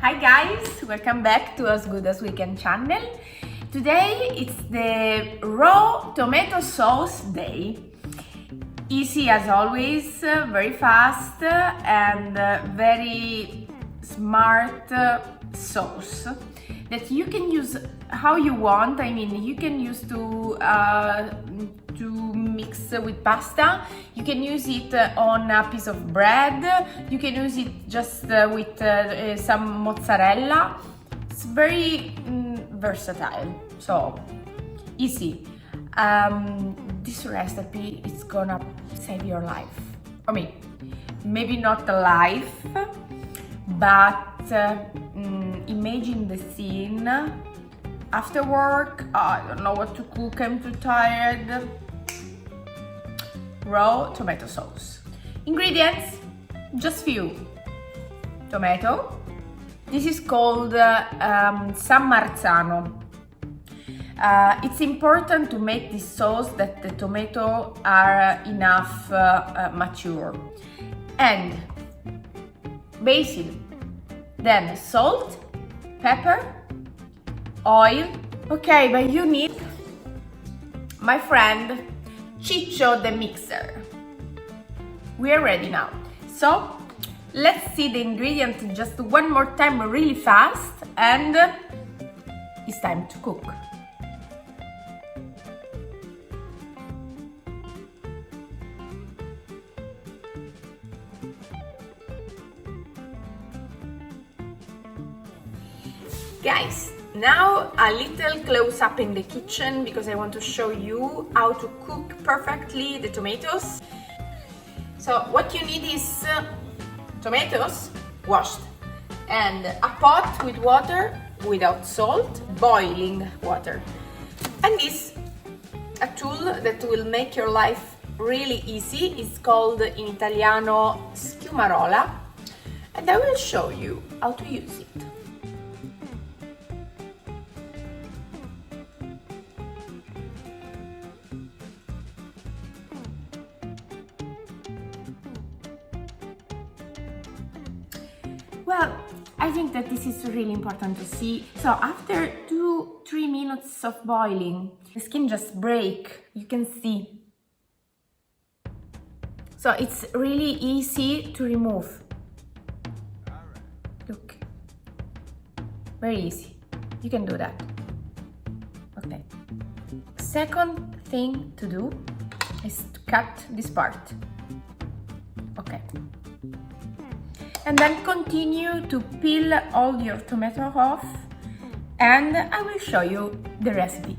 Hi guys, welcome back to As Good As We Can channel. Today it's the raw tomato sauce day. Easy as always, very fast and very smart sauce that you can use how you want. I mean, you can use to mix with pasta. You can use it on a piece of bread. You can use it just with some mozzarella. It's very versatile, so easy. This recipe is gonna save your life. I mean, maybe not a life, but imagine the scene after work. I don't know what to cook, I'm too tired. Raw tomato sauce. Ingredients, just few. Tomato. This is called San Marzano. It's important to make this sauce that the tomato are enough mature. And basil, then salt, pepper, oil. Okay, but you need my friend Ciccio The Mixer. We are ready now. So let's see the ingredients just one more time really fast, and it's time to cook. Guys, now a little close up in the kitchen because I want to show you how to cook perfectly the tomatoes. So what you need is tomatoes washed and a pot with water without salt, boiling water. And this a tool that will make your life really easy. It's called in Italiano schiumarola, and I will show you how to use it. Well, I think that this is really important to see. So after 2-3 minutes of boiling, the skin just break, you can see. So it's really easy to remove. Look, very easy. You can do that. Okay. Second thing to do is to cut this part. Okay. And then continue to peel all your tomato off, and I will show you the recipe.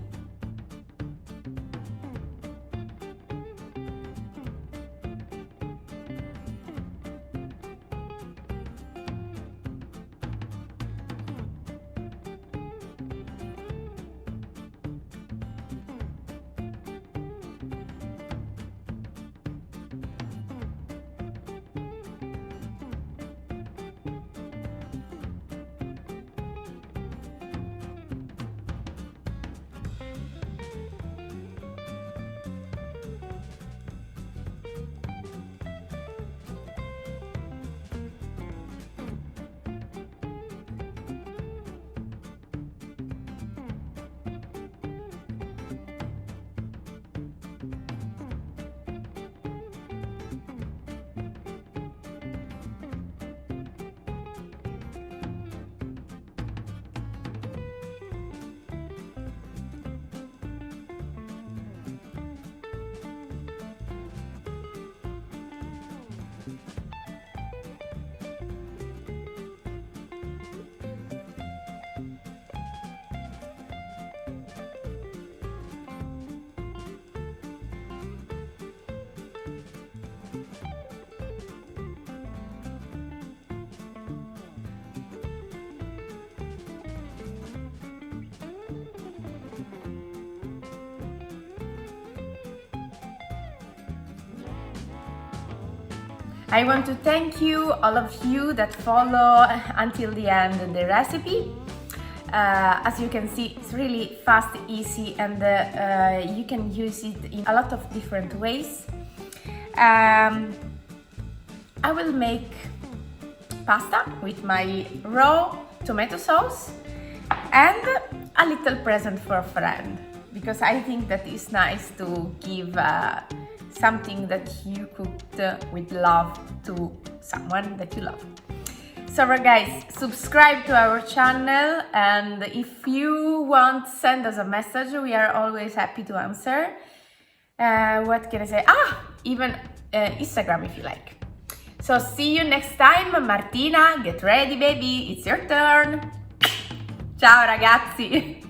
I want to thank you, all of you that follow until the end the recipe. As you can see, it's really fast, easy, and you can use it in a lot of different ways. I will make pasta with my raw tomato sauce and a little present for a friend, because I think that it's nice to give something that you cooked with love to someone that you love. So guys, subscribe to our channel, and if you want, send us a message. We are always happy to answer. What can I say? Even Instagram if you like. So see you next time. Martina, get ready baby, it's your turn. Ciao ragazzi!